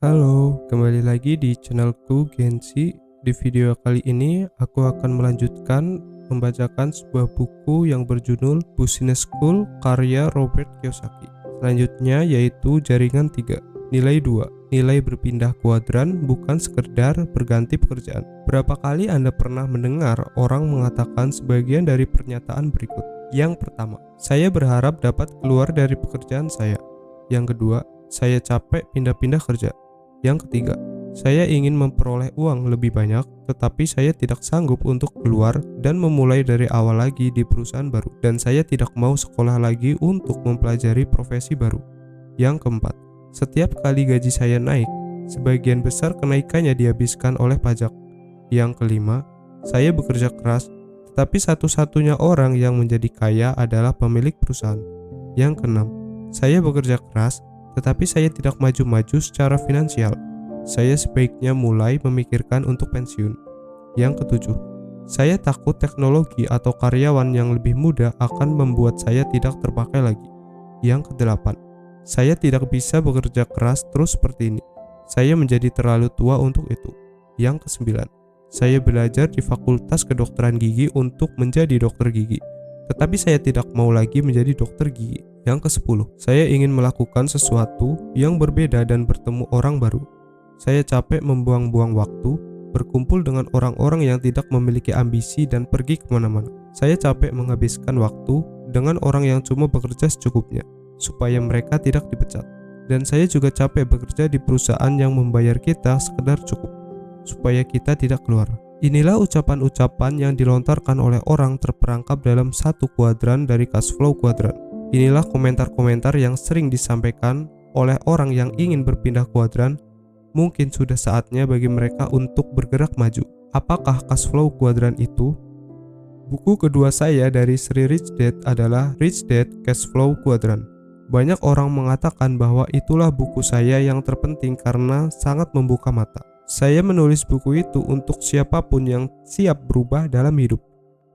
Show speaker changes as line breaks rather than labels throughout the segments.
Halo, kembali lagi di channelku Gensi. Di video kali ini aku akan melanjutkan membacakan sebuah buku yang berjudul Business School karya Robert Kiyosaki. Selanjutnya yaitu Jaringan 3, nilai 2. Nilai berpindah kuadran bukan sekedar berganti pekerjaan. Berapa kali Anda pernah mendengar orang mengatakan sebagian dari pernyataan berikut? Yang pertama, saya berharap dapat keluar dari pekerjaan saya. Yang kedua, saya capek pindah-pindah kerja. Yang ketiga, saya ingin memperoleh uang lebih banyak, tetapi saya tidak sanggup untuk keluar dan memulai dari awal lagi di perusahaan baru, dan saya tidak mau sekolah lagi untuk mempelajari profesi baru. Yang keempat, setiap kali gaji saya naik, sebagian besar kenaikannya dihabiskan oleh pajak. Yang kelima, saya bekerja keras, tetapi satu-satunya orang yang menjadi kaya adalah pemilik perusahaan. Yang keenam, saya bekerja keras, tetapi saya tidak maju-maju secara finansial. Saya sebaiknya mulai memikirkan untuk pensiun. Yang ketujuh, saya takut teknologi atau karyawan yang lebih muda akan membuat saya tidak terpakai lagi. Yang kedelapan, saya tidak bisa bekerja keras terus seperti ini. Saya menjadi terlalu tua untuk itu. Yang kesembilan, saya belajar di Fakultas Kedokteran Gigi untuk menjadi dokter gigi, tetapi saya tidak mau lagi menjadi dokter gigi. Yang ke-10, saya ingin melakukan sesuatu yang berbeda dan bertemu orang baru. Saya capek membuang-buang waktu, berkumpul dengan orang-orang yang tidak memiliki ambisi dan pergi kemana-mana. Saya capek menghabiskan waktu dengan orang yang cuma bekerja secukupnya, supaya mereka tidak dipecat. Dan saya juga capek bekerja di perusahaan yang membayar kita sekedar cukup, supaya kita tidak keluar. Inilah ucapan-ucapan yang dilontarkan oleh orang terperangkap dalam satu kuadran dari cash flow kuadran. Inilah komentar-komentar yang sering disampaikan oleh orang yang ingin berpindah kuadran. Mungkin sudah saatnya bagi mereka untuk bergerak maju. Apakah cash flow kuadran itu? Buku kedua saya dari Sri Rich Dad adalah Rich Dad Cash Flow Quadrant. Banyak orang mengatakan bahwa itulah buku saya yang terpenting karena sangat membuka mata. Saya menulis buku itu untuk siapapun yang siap berubah dalam hidup.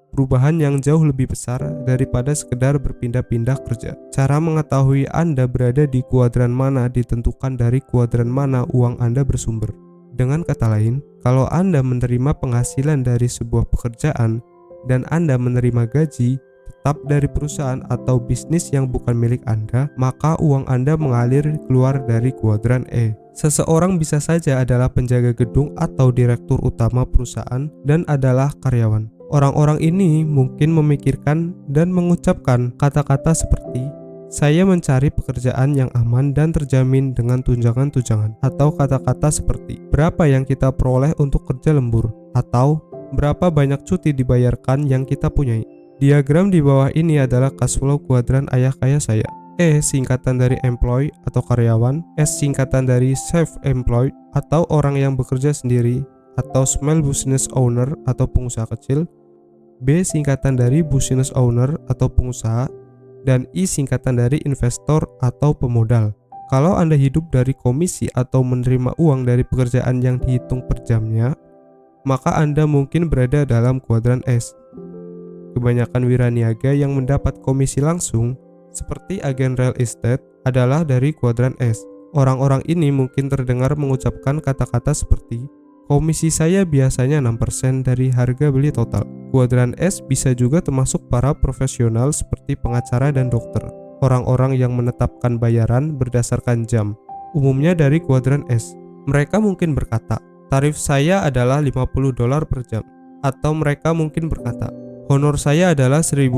Perubahan yang jauh lebih besar daripada sekedar berpindah-pindah kerja. Cara mengetahui Anda berada di kuadran mana ditentukan dari kuadran mana uang Anda bersumber. Dengan kata lain, kalau Anda menerima penghasilan dari sebuah pekerjaan dan Anda menerima gaji tetap dari perusahaan atau bisnis yang bukan milik Anda, maka uang Anda mengalir keluar dari kuadran E. Seseorang bisa saja adalah penjaga gedung atau direktur utama perusahaan dan adalah karyawan. Orang-orang ini mungkin memikirkan dan mengucapkan kata-kata seperti saya mencari pekerjaan yang aman dan terjamin dengan tunjangan-tunjangan, atau kata-kata seperti berapa yang kita peroleh untuk kerja lembur, atau berapa banyak cuti dibayarkan yang kita punyai. Diagram di bawah ini adalah cash flow kuadran ayah kaya saya. E singkatan dari employee atau karyawan, S singkatan dari self-employed atau orang yang bekerja sendiri, atau small business owner atau pengusaha kecil, B singkatan dari business owner atau pengusaha, dan I singkatan dari investor atau pemodal. Kalau Anda hidup dari komisi atau menerima uang dari pekerjaan yang dihitung per jamnya, maka Anda mungkin berada dalam kuadran S. Kebanyakan wiraniaga yang mendapat komisi langsung, seperti agen real estate, adalah dari kuadran S. Orang-orang ini mungkin terdengar mengucapkan kata-kata seperti komisi saya biasanya 6% dari harga beli total. Kuadran S bisa juga termasuk para profesional seperti pengacara dan dokter. Orang-orang yang menetapkan bayaran berdasarkan jam, umumnya dari kuadran S. Mereka mungkin berkata, tarif saya adalah $50 per jam. Atau mereka mungkin berkata, honor saya adalah $1.000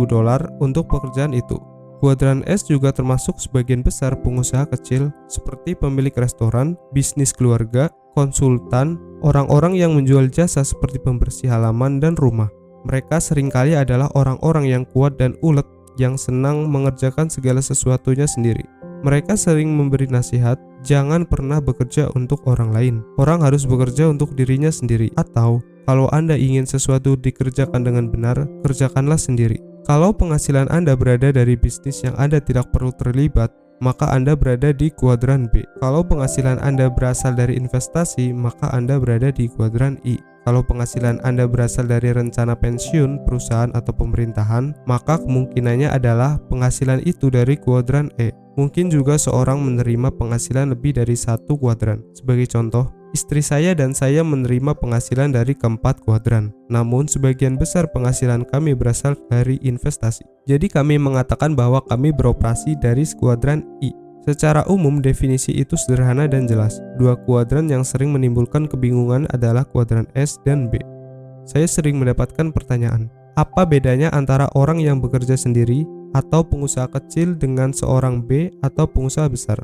untuk pekerjaan itu. Kuadran S juga termasuk sebagian besar pengusaha kecil seperti pemilik restoran, bisnis keluarga, konsultan, orang-orang yang menjual jasa seperti pembersih halaman dan rumah. Mereka seringkali adalah orang-orang yang kuat dan ulet yang senang mengerjakan segala sesuatunya sendiri. Mereka sering memberi nasihat, jangan pernah bekerja untuk orang lain. Orang harus bekerja untuk dirinya sendiri. Atau, kalau Anda ingin sesuatu dikerjakan dengan benar, kerjakanlah sendiri. Kalau penghasilan Anda berada dari bisnis yang Anda tidak perlu terlibat, maka Anda berada di kuadran B. Kalau penghasilan Anda berasal dari investasi, maka Anda berada di kuadran I. Kalau penghasilan Anda berasal dari rencana pensiun, perusahaan atau pemerintahan, maka kemungkinannya adalah penghasilan itu dari kuadran E. Mungkin juga seorang menerima penghasilan lebih dari satu kuadran. Sebagai contoh, istri saya dan saya menerima penghasilan dari keempat kuadran. Namun sebagian besar penghasilan kami berasal dari investasi. Jadi kami mengatakan bahwa kami beroperasi dari kuadran I. Secara umum definisi itu sederhana dan jelas. Dua kuadran yang sering menimbulkan kebingungan adalah kuadran S dan B. Saya sering mendapatkan pertanyaan, apa bedanya antara orang yang bekerja sendiri atau pengusaha kecil dengan seorang B atau pengusaha besar?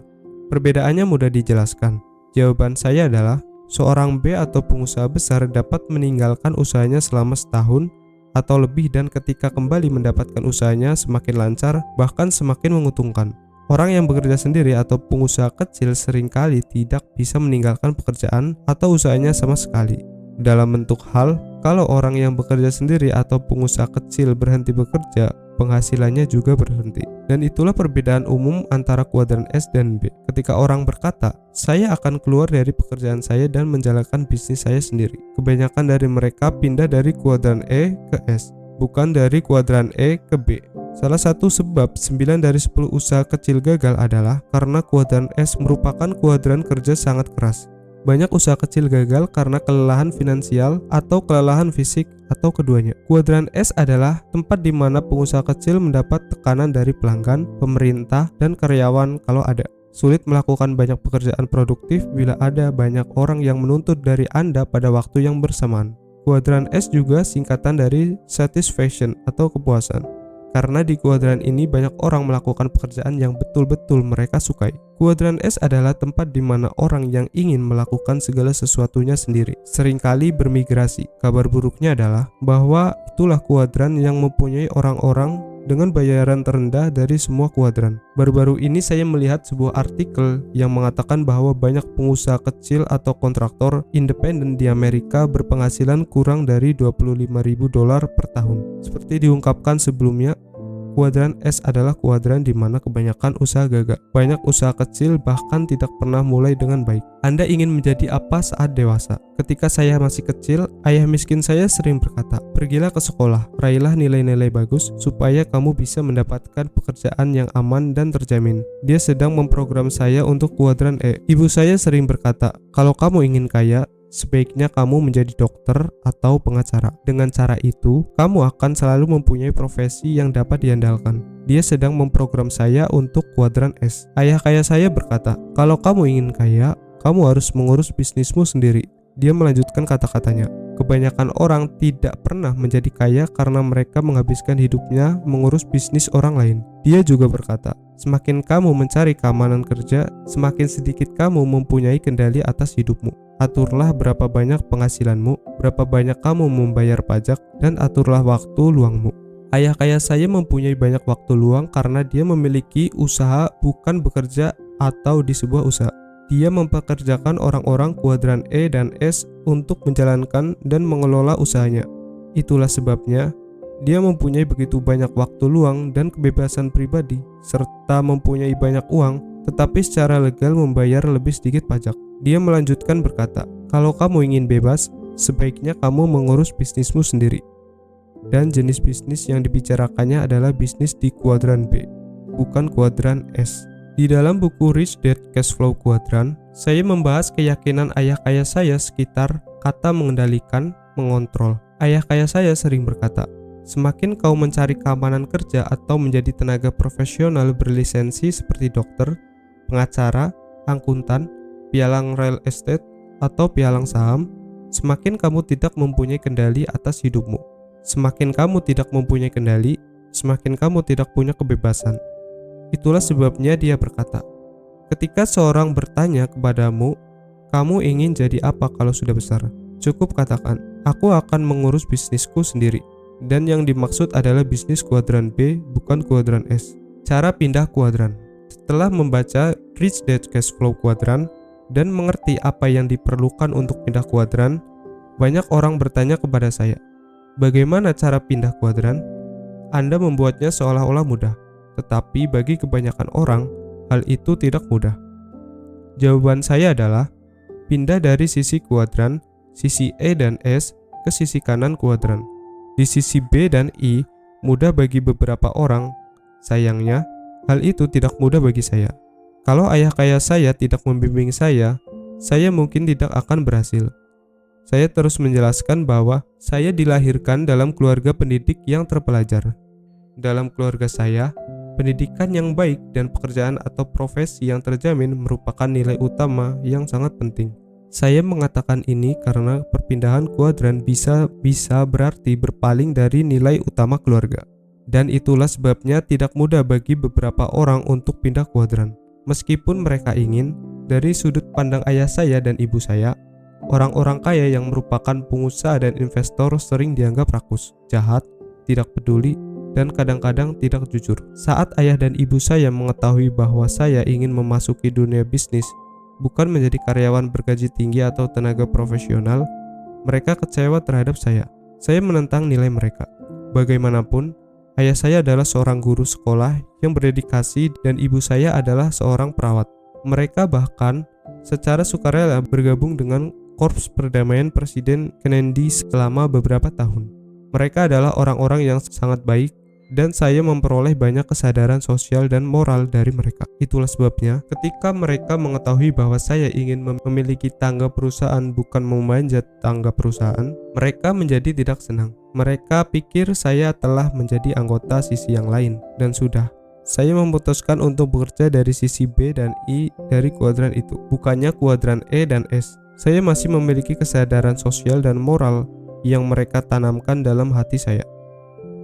Perbedaannya mudah dijelaskan. Jawaban saya adalah, seorang B atau pengusaha besar dapat meninggalkan usahanya selama setahun atau lebih dan ketika kembali mendapatkan usahanya semakin lancar, bahkan semakin menguntungkan. Orang yang bekerja sendiri atau pengusaha kecil seringkali tidak bisa meninggalkan pekerjaan atau usahanya sama sekali. Dalam bentuk hal, kalau orang yang bekerja sendiri atau pengusaha kecil berhenti bekerja, penghasilannya juga berhenti. Dan itulah perbedaan umum antara kuadran S dan B. Ketika orang berkata, saya akan keluar dari pekerjaan saya dan menjalankan bisnis saya sendiri. Kebanyakan dari mereka pindah dari kuadran E ke S, bukan dari kuadran E ke B. Salah satu sebab 9 dari 10 usaha kecil gagal adalah karena kuadran S merupakan kuadran kerja sangat keras. Banyak usaha kecil gagal karena kelelahan finansial atau kelelahan fisik atau keduanya. Kuadran S adalah tempat di mana pengusaha kecil mendapat tekanan dari pelanggan, pemerintah, dan karyawan kalau ada. Sulit melakukan banyak pekerjaan produktif bila ada banyak orang yang menuntut dari Anda pada waktu yang bersamaan. Kuadran S juga singkatan dari satisfaction atau kepuasan. Karena di kuadran ini banyak orang melakukan pekerjaan yang betul-betul mereka sukai. Kuadran S adalah tempat di mana orang yang ingin melakukan segala sesuatunya sendiri seringkali bermigrasi. Kabar buruknya adalah bahwa itulah kuadran yang mempunyai orang-orang dengan bayaran terendah dari semua kuadran. Baru-baru ini saya melihat sebuah artikel yang mengatakan bahwa banyak pengusaha kecil atau kontraktor independen di Amerika berpenghasilan kurang dari $25.000 per tahun. Seperti diungkapkan sebelumnya, kuadran S adalah kuadran di mana kebanyakan usaha gagal. Banyak usaha kecil bahkan tidak pernah mulai dengan baik. Anda ingin menjadi apa saat dewasa? Ketika saya masih kecil, ayah miskin saya sering berkata, pergilah ke sekolah, raihlah nilai-nilai bagus supaya kamu bisa mendapatkan pekerjaan yang aman dan terjamin. Dia sedang memprogram saya untuk kuadran E. Ibu saya sering berkata, kalau kamu ingin kaya, sebaiknya kamu menjadi dokter atau pengacara. Dengan cara itu, kamu akan selalu mempunyai profesi yang dapat diandalkan. Dia sedang memprogram saya untuk kuadran S. Ayah kaya saya berkata, kalau kamu ingin kaya, kamu harus mengurus bisnismu sendiri. Dia melanjutkan kata-katanya, kebanyakan orang tidak pernah menjadi kaya karena mereka menghabiskan hidupnya mengurus bisnis orang lain. Dia juga berkata, semakin kamu mencari keamanan kerja, semakin sedikit kamu mempunyai kendali atas hidupmu. Aturlah berapa banyak penghasilanmu, berapa banyak kamu membayar pajak, dan aturlah waktu luangmu. Ayah kaya saya mempunyai banyak waktu luang karena dia memiliki usaha bukan bekerja atau di sebuah usaha. Dia mempekerjakan orang-orang kuadran E dan S untuk menjalankan dan mengelola usahanya. Itulah sebabnya dia mempunyai begitu banyak waktu luang dan kebebasan pribadi, serta mempunyai banyak uang, tetapi secara legal membayar lebih sedikit pajak. Dia melanjutkan berkata, kalau kamu ingin bebas, sebaiknya kamu mengurus bisnismu sendiri. Dan jenis bisnis yang dibicarakannya adalah bisnis di kuadran B, bukan kuadran S. Di dalam buku Rich Dad Cash Flow Quadrant, saya membahas keyakinan ayah kaya saya sekitar kata mengendalikan, mengontrol. Ayah kaya saya sering berkata, semakin kau mencari keamanan kerja atau menjadi tenaga profesional berlisensi seperti dokter, pengacara, akuntan, pialang real estate, atau pialang saham, semakin kamu tidak mempunyai kendali atas hidupmu. Semakin kamu tidak mempunyai kendali, semakin kamu tidak punya kebebasan. Itulah sebabnya dia berkata, ketika seorang bertanya kepadamu, kamu ingin jadi apa kalau sudah besar? Cukup katakan, aku akan mengurus bisnisku sendiri. Dan yang dimaksud adalah bisnis kuadran B, bukan kuadran S. Cara pindah kuadran. Setelah membaca Rich Dad Cash Flow Quadrant dan mengerti apa yang diperlukan untuk pindah kuadran, banyak orang bertanya kepada saya, bagaimana cara pindah kuadran? Anda membuatnya seolah-olah mudah. Tetapi bagi kebanyakan orang, hal itu tidak mudah. Jawaban saya adalah, pindah dari sisi kuadran sisi E dan S ke sisi kanan kuadran. Di sisi B dan I mudah bagi beberapa orang. Sayangnya, hal itu tidak mudah bagi saya. Kalau ayah kaya saya tidak membimbing saya mungkin tidak akan berhasil. Saya terus menjelaskan bahwa saya dilahirkan dalam keluarga pendidik yang terpelajar. Dalam keluarga saya, pendidikan yang baik dan pekerjaan atau profesi yang terjamin merupakan nilai utama yang sangat penting. Saya mengatakan ini karena perpindahan kuadran bisa berarti berpaling dari nilai utama keluarga. Dan itulah sebabnya tidak mudah bagi beberapa orang untuk pindah kuadran. Meskipun mereka ingin, dari sudut pandang ayah saya dan ibu saya, orang-orang kaya yang merupakan pengusaha dan investor sering dianggap rakus, jahat, tidak peduli, dan kadang-kadang tidak jujur. Saat ayah dan ibu saya mengetahui bahwa saya ingin memasuki dunia bisnis, bukan menjadi karyawan bergaji tinggi atau tenaga profesional, mereka kecewa terhadap saya. Saya menentang nilai mereka. Bagaimanapun, ayah saya adalah seorang guru sekolah yang berdedikasi dan ibu saya adalah seorang perawat. Mereka bahkan secara sukarela bergabung dengan Korps Perdamaian Presiden Kennedy selama beberapa tahun. Mereka adalah orang-orang yang sangat baik dan saya memperoleh banyak kesadaran sosial dan moral dari mereka. Itulah sebabnya ketika mereka mengetahui bahwa saya ingin memiliki tangga perusahaan bukan memanjat tangga perusahaan, mereka menjadi tidak senang. Mereka pikir saya telah menjadi anggota sisi yang lain dan sudah. Saya memutuskan untuk bekerja dari sisi B dan I dari kuadran itu, bukannya kuadran E dan S. Saya masih memiliki kesadaran sosial dan moral yang mereka tanamkan dalam hati saya.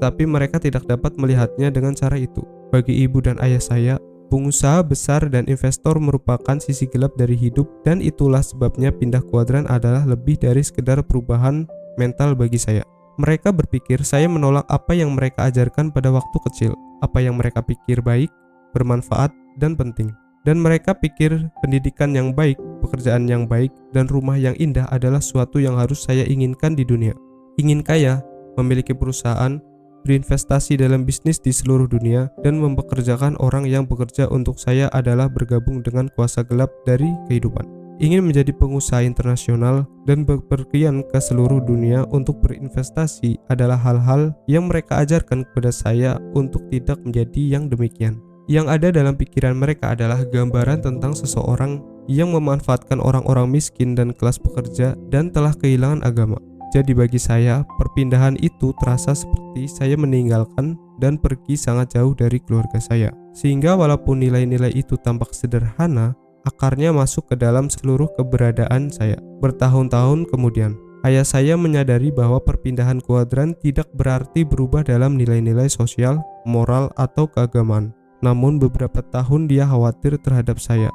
Tapi mereka tidak dapat melihatnya dengan cara itu. Bagi ibu dan ayah saya, pengusaha besar dan investor merupakan sisi gelap dari hidup dan itulah sebabnya pindah kuadran adalah lebih dari sekedar perubahan mental bagi saya. Mereka berpikir saya menolak apa yang mereka ajarkan pada waktu kecil, apa yang mereka pikir baik, bermanfaat, dan penting. Dan mereka pikir pendidikan yang baik, pekerjaan yang baik, dan rumah yang indah adalah suatu yang harus saya inginkan di dunia. Ingin kaya, memiliki perusahaan, berinvestasi dalam bisnis di seluruh dunia, dan mempekerjakan orang yang bekerja untuk saya adalah bergabung dengan kuasa gelap dari kehidupan. Ingin menjadi pengusaha internasional dan bepergian ke seluruh dunia untuk berinvestasi adalah hal-hal yang mereka ajarkan kepada saya untuk tidak menjadi yang demikian. Yang ada dalam pikiran mereka adalah gambaran tentang seseorang yang memanfaatkan orang-orang miskin dan kelas pekerja dan telah kehilangan agama. Jadi bagi saya, perpindahan itu terasa seperti saya meninggalkan dan pergi sangat jauh dari keluarga saya. Sehingga walaupun nilai-nilai itu tampak sederhana, akarnya masuk ke dalam seluruh keberadaan saya. Bertahun-tahun kemudian, ayah saya menyadari bahwa perpindahan kuadran tidak berarti berubah dalam nilai-nilai sosial, moral, atau keagamaan. Namun beberapa tahun dia khawatir terhadap saya.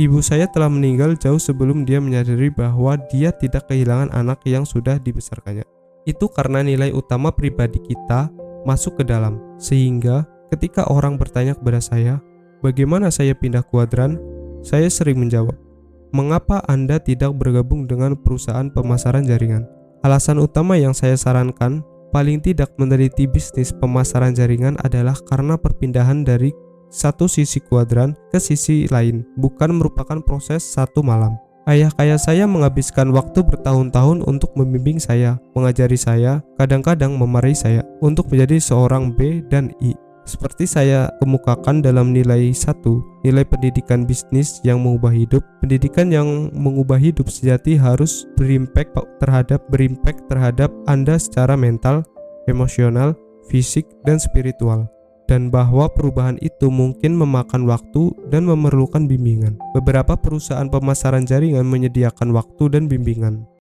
Ibu saya telah meninggal jauh sebelum dia menyadari bahwa dia tidak kehilangan anak yang sudah dibesarkannya. Itu karena nilai utama pribadi kita masuk ke dalam. Sehingga ketika orang bertanya kepada saya, bagaimana saya pindah kuadran? Saya sering menjawab, mengapa Anda tidak bergabung dengan perusahaan pemasaran jaringan? Alasan utama yang saya sarankan, paling tidak meneliti bisnis pemasaran jaringan adalah karena perpindahan dari satu sisi kuadran ke sisi lain bukan merupakan proses satu malam. Ayah kaya saya menghabiskan waktu bertahun-tahun untuk membimbing saya, mengajari saya, kadang-kadang memarahi saya untuk menjadi seorang B dan I. Seperti saya kemukakan dalam nilai 1, nilai pendidikan bisnis yang mengubah hidup. Pendidikan yang mengubah hidup sejati harus berimpact terhadap Anda secara mental, emosional, fisik, dan spiritual. Dan bahwa perubahan itu mungkin memakan waktu dan memerlukan bimbingan. Beberapa perusahaan pemasaran jaringan menyediakan waktu dan bimbingan.